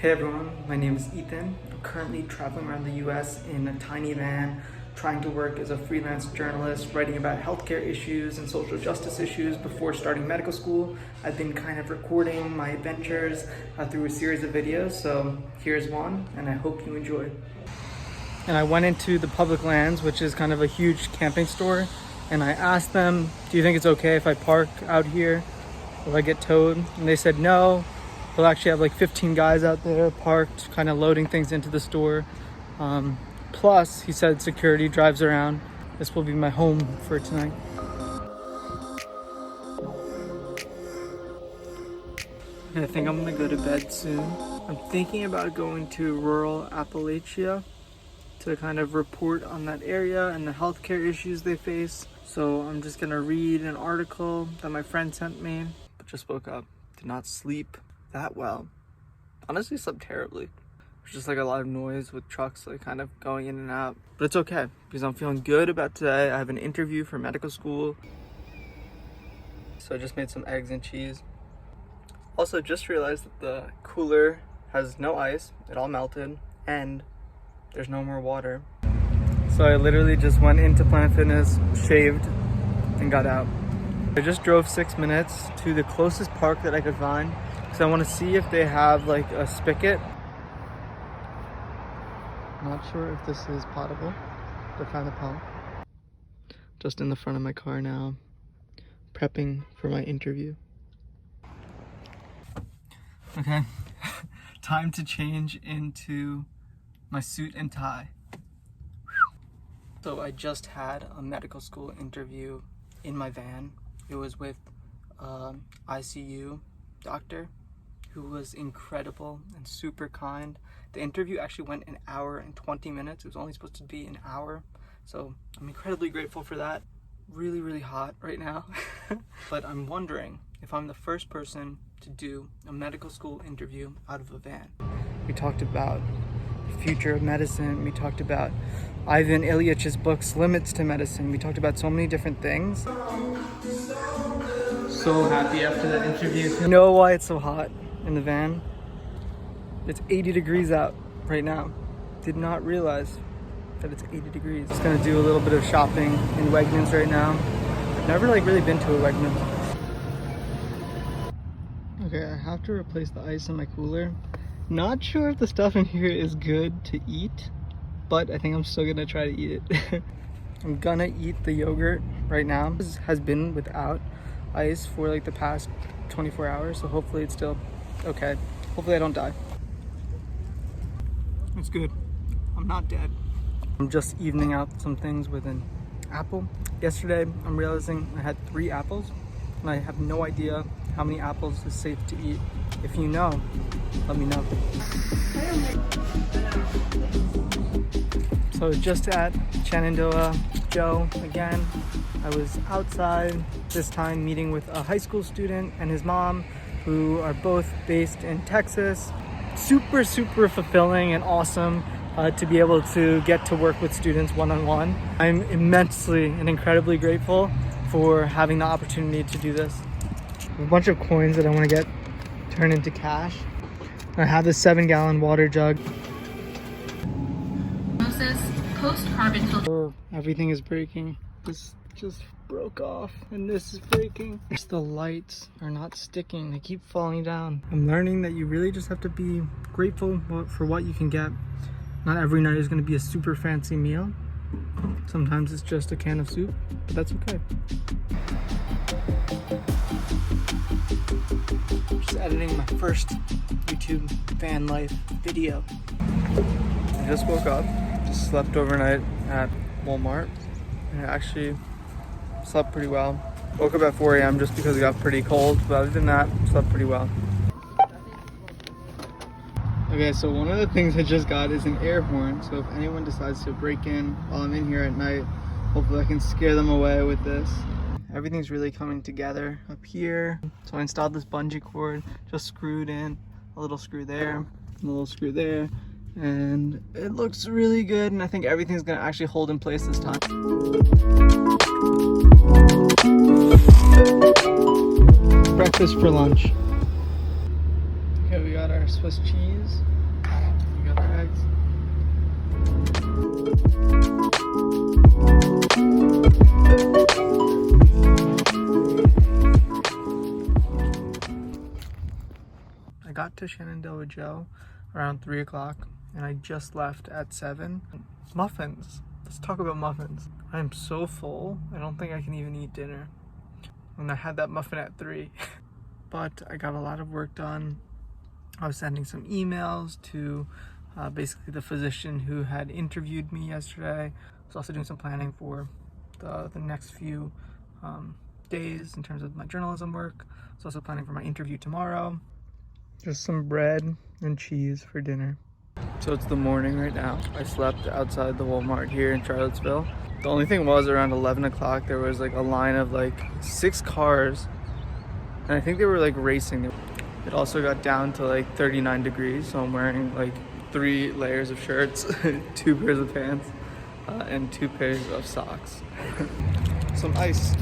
Hey everyone, my name is Ethan. I'm currently traveling around the US in a tiny van, trying to work as a freelance journalist, writing about healthcare issues and social justice issues before starting medical school. I've been kind of recording my adventures through a series of videos, so here's one, and I hope you enjoy. And I went into the public lands, which is kind of a huge camping store, and I asked them, do you think it's okay if I park out here? Will I get towed? And they said no. They'll actually have like 15 guys out there parked, kind of loading things into the store. Plus, he said security drives around. This will be my home for tonight. I think I'm gonna go to bed soon. I'm thinking about going to rural Appalachia to kind of report on that area and the healthcare issues they face. So I'm just gonna read an article that my friend sent me, but just woke up. Did not sleep that well. Honestly, slept terribly. There's just like a lot of noise with trucks like kind of going in and out. But it's okay because I'm feeling good about today. I have an interview for medical school. So I just made some eggs and cheese. Also just realized that the cooler has no ice. It all melted and there's no more water. So I literally just went into Planet Fitness, shaved, and got out. I just drove 6 minutes to the closest park that I could find because I want to see if they have like a spigot. Not sure if this is potable, but found the pump. Just in the front of my car now, prepping for my interview. Okay, time to change into my suit and tie. So I just had a medical school interview in my van. It was with ICU doctor who was incredible and super kind. The interview actually went an hour and 20 minutes. It was only supposed to be an hour. So I'm incredibly grateful for that. Really, really hot right now. But I'm wondering if I'm the first person to do a medical school interview out of a van. We talked about the future of medicine. We talked about Ivan Ilyach's books, Limits to Medicine. We talked about so many different things. So happy after that interview. You know why it's so hot in the van? It's 80 degrees out right now. Did not realize that it's 80 degrees. Just gonna do a little bit of shopping in Wegmans right now. I've never really been to a Wegmans. Okay, I have to replace the ice in my cooler. Not sure if the stuff in here is good to eat, but I think I'm still gonna try to eat it. I'm gonna eat the yogurt right now. This has been without ice for like the past 24 hours, so hopefully it's still okay. Hopefully I don't die. It's good. I'm not dead. I'm just evening out some things with an apple. Yesterday, I'm realizing I had 3 apples, and I have no idea how many apples is safe to eat. If you know, let me know. So just at Shenandoah Joe again. I was outside, this time meeting with a high school student and his mom, who are both based in Texas. Super, super fulfilling and awesome to be able to get to work with students one-on-one. I'm immensely and incredibly grateful for having the opportunity to do this. A bunch of coins that I want to get turned into cash. I have this 7-gallon water jug. Post-carbon filter. Everything is breaking. This just broke off and this is breaking. Just the lights are not sticking. They keep falling down. I'm learning that you really just have to be grateful for what you can get. Not every night is going to be a super fancy meal. Sometimes it's just a can of soup, but that's okay. Just editing my first YouTube van life video. I just woke up, just slept overnight at Walmart, and I actually slept pretty well. Woke up at 4 a.m. just because it got pretty cold, but other than that, slept pretty well. Okay, so one of the things I just got is an air horn, so if anyone decides to break in while I'm in here at night, hopefully I can scare them away with this. Everything's really coming together up here. So I installed this bungee cord, just screwed in a little screw there, and a little screw there, and it looks really good, and I think everything's gonna actually hold in place this time. Breakfast for lunch. Okay, we got our our Swiss cheese. We got our eggs. I got to Shenandoah with Joe around 3 o'clock and I just left at 7. Muffins. Let's talk about muffins. I am so full, I don't think I can even eat dinner. And I had that muffin at 3. But I got a lot of work done. I was sending some emails to basically the physician who had interviewed me yesterday. I was also doing some planning for the next few days in terms of my journalism work. I was also planning for my interview tomorrow. Just some bread and cheese for dinner. So it's the morning right now. I slept outside the Walmart here in Charlottesville. The only thing was around 11 o'clock there was like a line of like 6 cars and I think they were like racing. It also got down to like 39 degrees, so I'm wearing like 3 layers of shirts, 2 pairs of pants, and 2 pairs of socks. Some ice.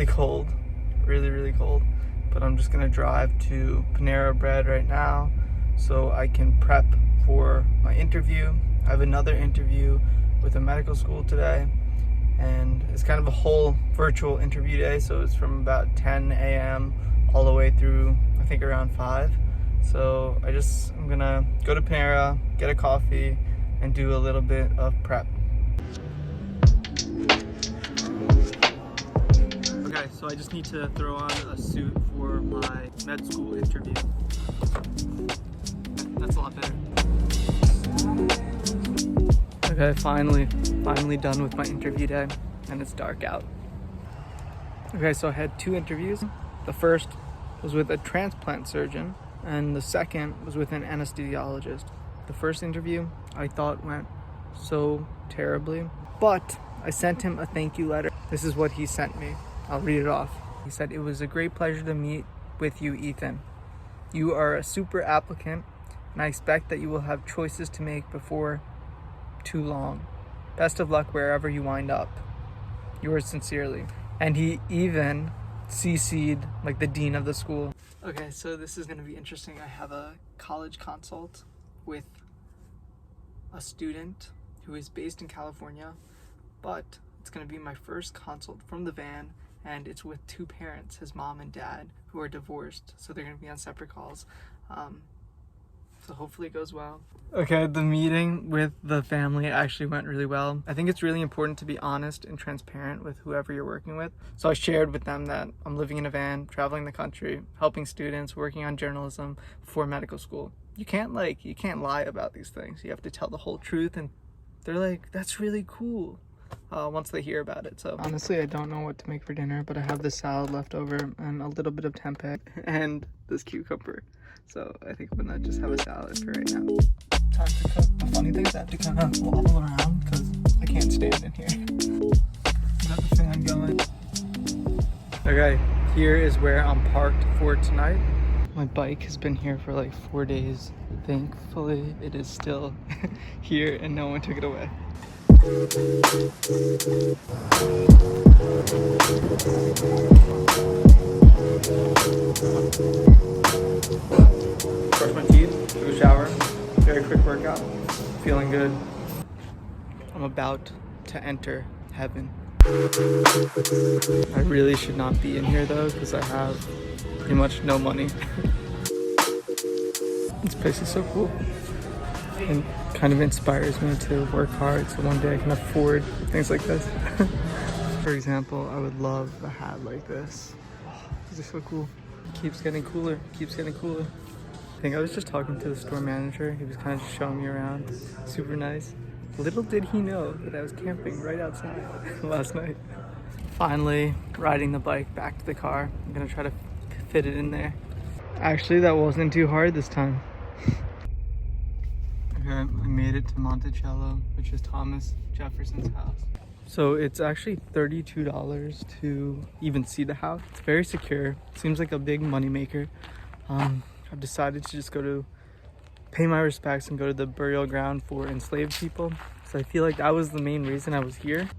Cold, really cold, but I'm just gonna drive to Panera Bread right now so I can prep for my interview. I have another interview with a medical school today and it's kind of a whole virtual interview day, so it's from about 10 a.m. all the way through I think around 5. So I'm gonna go to Panera, get a coffee, and do a little bit of prep. Okay, so I just need to throw on a suit for my med school interview. That's a lot better. Okay, finally done with my interview day, and it's dark out. Okay, so I had 2 interviews. The first was with a transplant surgeon, and the second was with an anesthesiologist. The first interview I thought went so terribly, but I sent him a thank you letter. This is what he sent me. I'll read it off. He said, "It was a great pleasure to meet with you, Ethan. You are a super applicant, and I expect that you will have choices to make before too long. Best of luck wherever you wind up. Yours sincerely." And he even CC'd like the dean of the school. Okay, so this is gonna be interesting. I have a college consult with a student who is based in California, but it's gonna be my first consult from the van, and it's with 2 parents, his mom and dad, who are divorced, so they're gonna be on separate calls. So hopefully it goes well. Okay, the meeting with the family actually went really well. I think it's really important to be honest and transparent with whoever you're working with. So I shared with them that I'm living in a van, traveling the country, helping students, working on journalism before medical school. You can't lie about these things. You have to tell the whole truth, and they're like, that's really cool. Once they hear about it. So honestly, I don't know what to make for dinner, but I have this salad left over and a little bit of tempeh and this cucumber. So I think I'm gonna just have a salad for right now. Time to cook. The funny thing is I have to kind of wobble around because I can't stand in here. Got the fan going. Okay, here is where I'm parked for tonight. My bike has been here for like 4 days. Thankfully, it is still here and no one took it away. Brush my teeth, do a shower, very quick workout, feeling good. I'm about to enter heaven. I really should not be in here though, because I have pretty much no money. This place is so cool. And kind of inspires me to work hard so one day I can afford things like this. For example, I would love a hat like this. Oh, these are so cool. Keeps getting cooler, keeps getting cooler. I think I was just talking to the store manager. He was kind of just showing me around. Super nice. Little did he know that I was camping right outside last night. Finally riding the bike back to the car. I'm gonna try to fit it in there. Actually, that wasn't too hard this time. Okay, I made it to Monticello, which is Thomas Jefferson's house. So it's actually $32 to even see the house. It's very secure. Seems like a big moneymaker. I've decided to just go to pay my respects and go to the burial ground for enslaved people. So I feel like that was the main reason I was here.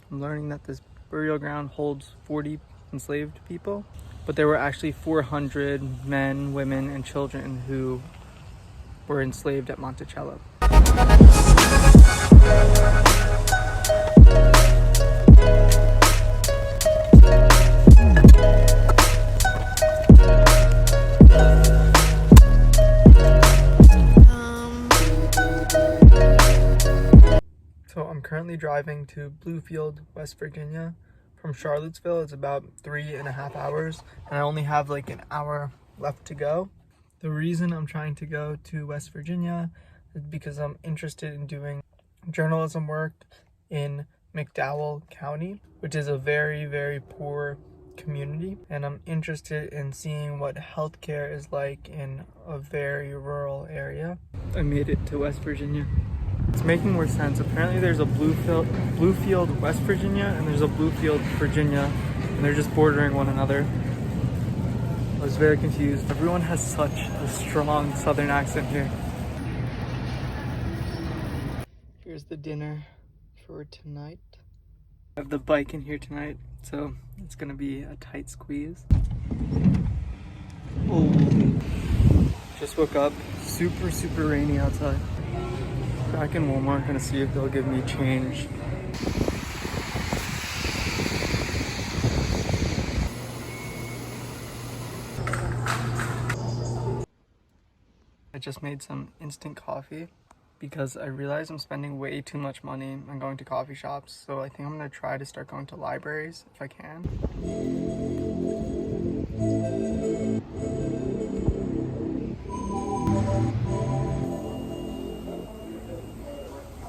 I'm learning that this burial ground holds 40 enslaved people, but there were actually 400 men, women, and children who were enslaved at Monticello. So I'm currently driving to Bluefield, West Virginia. From Charlottesville, it's about 3.5 hours, and I only have like an hour left to go. The reason I'm trying to go to West Virginia is because I'm interested in doing journalism work in McDowell County, which is a very, very poor community, and I'm interested in seeing what healthcare is like in a very rural area. I made it to West Virginia. It's making more sense. Apparently there's a Bluefield, West Virginia, and there's a Bluefield, Virginia, and they're just bordering one another. I was very confused. Everyone has such a strong southern accent here. Here's the dinner for tonight. I have the bike in here tonight, so it's gonna be a tight squeeze. Oh, just woke up. Super, super rainy outside. Back in Walmart, gonna see if they'll give me change. I just made some instant coffee because I realize I'm spending way too much money on going to coffee shops, so I think I'm gonna try to start going to libraries if I can.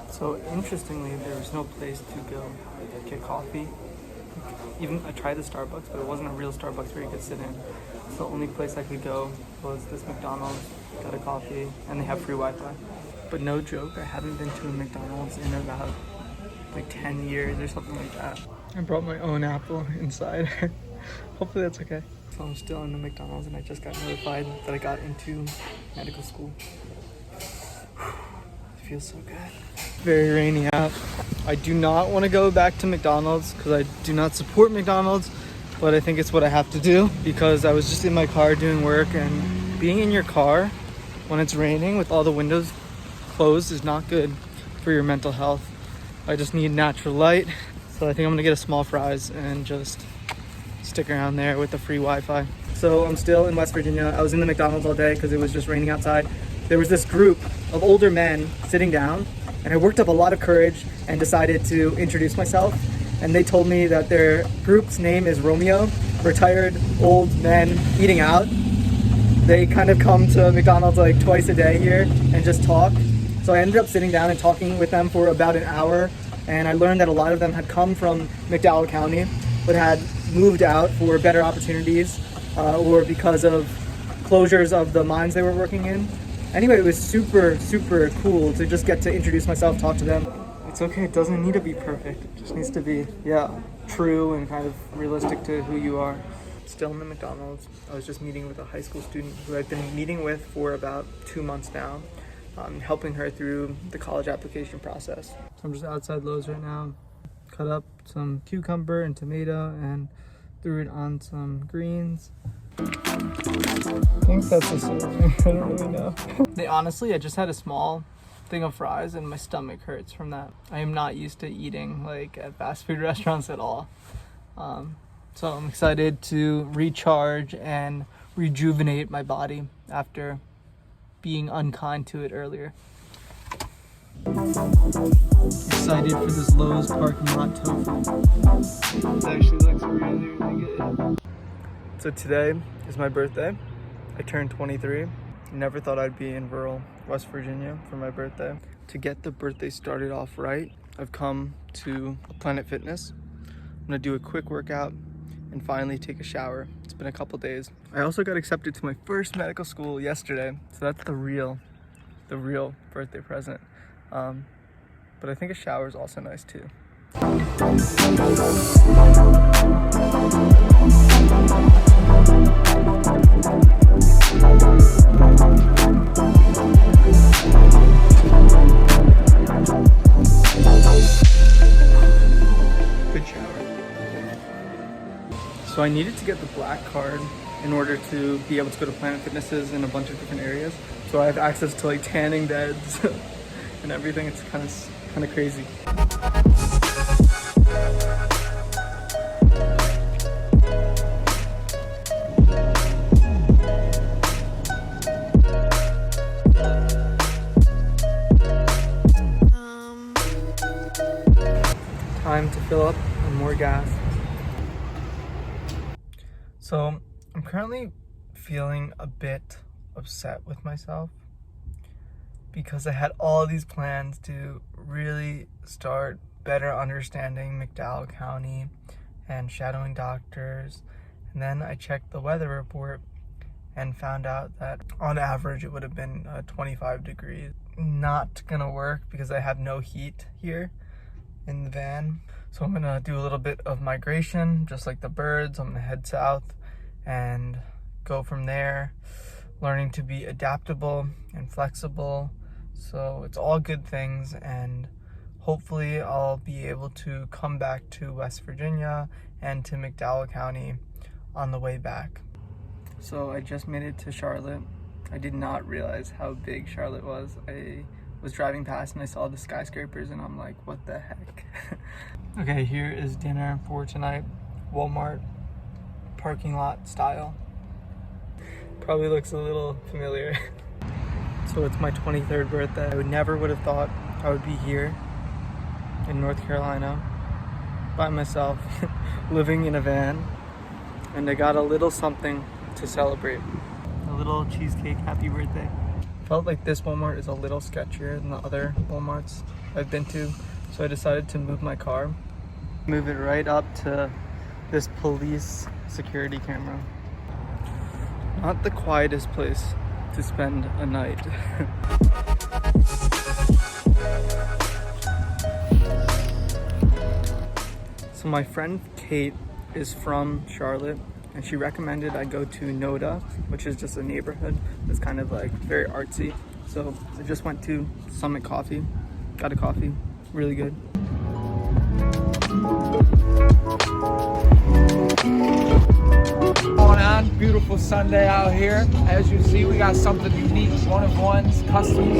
So interestingly, there was no place to go get coffee. Even I tried the Starbucks, but it wasn't a real Starbucks where you could sit in. So the only place I could go was this McDonald's, got a coffee, and they have free Wi-Fi. But no joke, I haven't been to a McDonald's in about like 10 years or something like that. I brought my own apple inside. Hopefully that's okay. So I'm still in the McDonald's and I just got notified that I got into medical school. It feels so good. Very rainy out. I do not want to go back to McDonald's because I do not support McDonald's, but I think it's what I have to do because I was just in my car doing work, and being in your car when it's raining with all the windows closed is not good for your mental health. I just need natural light, so I think I'm gonna get a small fries and just stick around there with the free Wi-Fi. So I'm still in West Virginia. I was in the McDonald's all day because it was just raining outside. There was this group of older men sitting down, and I worked up a lot of courage and decided to introduce myself. And they told me that their group's name is Romeo, retired old men eating out. They kind of come to McDonald's like twice a day here and just talk. So I ended up sitting down and talking with them for about an hour, and I learned that a lot of them had come from McDowell County, but had moved out for better opportunities or because of closures of the mines they were working in. Anyway, it was super, super cool to just get to introduce myself, talk to them. It's okay, it doesn't need to be perfect. It just needs to be, true and kind of realistic to who you are. Still in the McDonald's. I was just meeting with a high school student who I've been meeting with for about 2 months now, helping her through the college application process. So I'm just outside Lowe's right now. Cut up some cucumber and tomato and threw it on some greens. I think that's a serving. I don't really know. Honestly, I just had a small thing of fries and my stomach hurts from that. I am not used to eating like at fast food restaurants at all. So I'm excited to recharge and rejuvenate my body after being unkind to it earlier. Excited for this Lowe's parking lot tofu. It actually looks really, really good. So today is my birthday. I turned 23. Never thought I'd be in rural West Virginia for my birthday. To get the birthday started off right, I've come to Planet Fitness. I'm gonna do a quick workout and finally take a shower. It's been a couple days. I also got accepted to my first medical school yesterday, so that's the real birthday present. But I think a shower is also nice too. Good shower. So I needed to get the black card in order to be able to go to Planet Fitnesses in a bunch of different areas. So I have access to like tanning beds and everything. It's kind of crazy. Time to fill up on more gas. So I'm currently feeling a bit upset with myself because I had all these plans to really start better understanding McDowell County and shadowing doctors. And then I checked the weather report and found out that on average it would have been 25 degrees. Not gonna work because I have no heat here in the van. So I'm gonna do a little bit of migration, just like the birds. I'm gonna head south and go from there, learning to be adaptable and flexible. So it's all good things, and hopefully I'll be able to come back to West Virginia and to McDowell County on the way back. So I just made it to Charlotte. I did not realize how big Charlotte was. I was driving past and I saw the skyscrapers and I'm like, what the heck? Okay, here is dinner for tonight. Walmart parking lot style. Probably looks a little familiar. So it's my 23rd birthday. I never would have thought I would be here in North Carolina by myself, living in a van, and I got a little something to celebrate. A little cheesecake, happy birthday. Felt like this Walmart is a little sketchier than the other Walmarts I've been to, so I decided to move my car. Move it right up to this police security camera. Not the quietest place to spend a night. So my friend Kate is from Charlotte, and she recommended I go to Noda, which is just a neighborhood that's kind of like very artsy. So I just went to Summit Coffee, got a coffee, really good. Going on, beautiful Sunday out here. As you see, we got something unique, one of one's customs.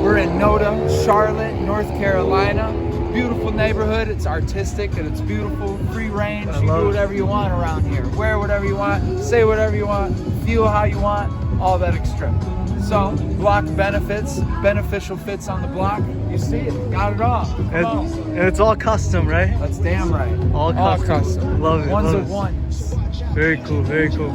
We're in Noda, Charlotte, North Carolina. Beautiful neighborhood. It's artistic and it's beautiful. Free range. You do whatever you want around here. Wear whatever you want. Say whatever you want. Feel how you want. All that extra. So, block benefits, beneficial fits on the block. You see it. Got it all. And it's all custom, right? That's damn right. All custom. Love it. Ones of ones. Very cool, very cool.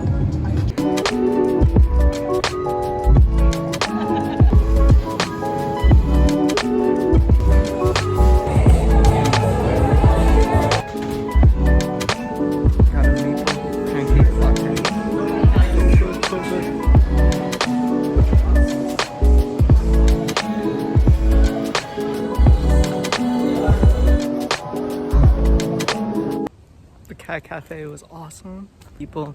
Cat Cafe was awesome. People,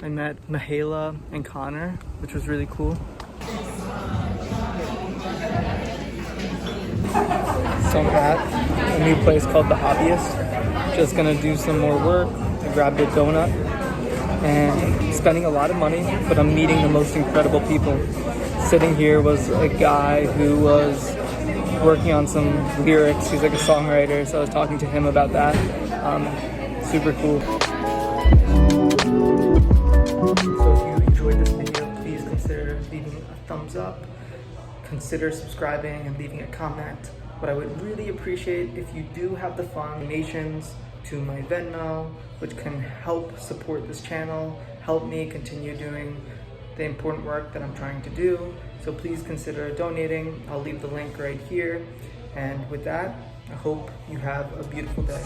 I met Mahala and Connor, which was really cool. Some at a new place called The Hobbyist. Just gonna do some more work. I grabbed a donut and spending a lot of money, but I'm meeting the most incredible people. Sitting here was a guy who was working on some lyrics. He's like a songwriter, so I was talking to him about that. Super cool. So if you enjoyed this video, please consider leaving a thumbs up, consider subscribing and leaving a comment. What I would really appreciate if you do have the fund donations to my Venmo, which can help support this channel, help me continue doing the important work that I'm trying to do. So please consider donating. I'll leave the link right here. And with that, I hope you have a beautiful day.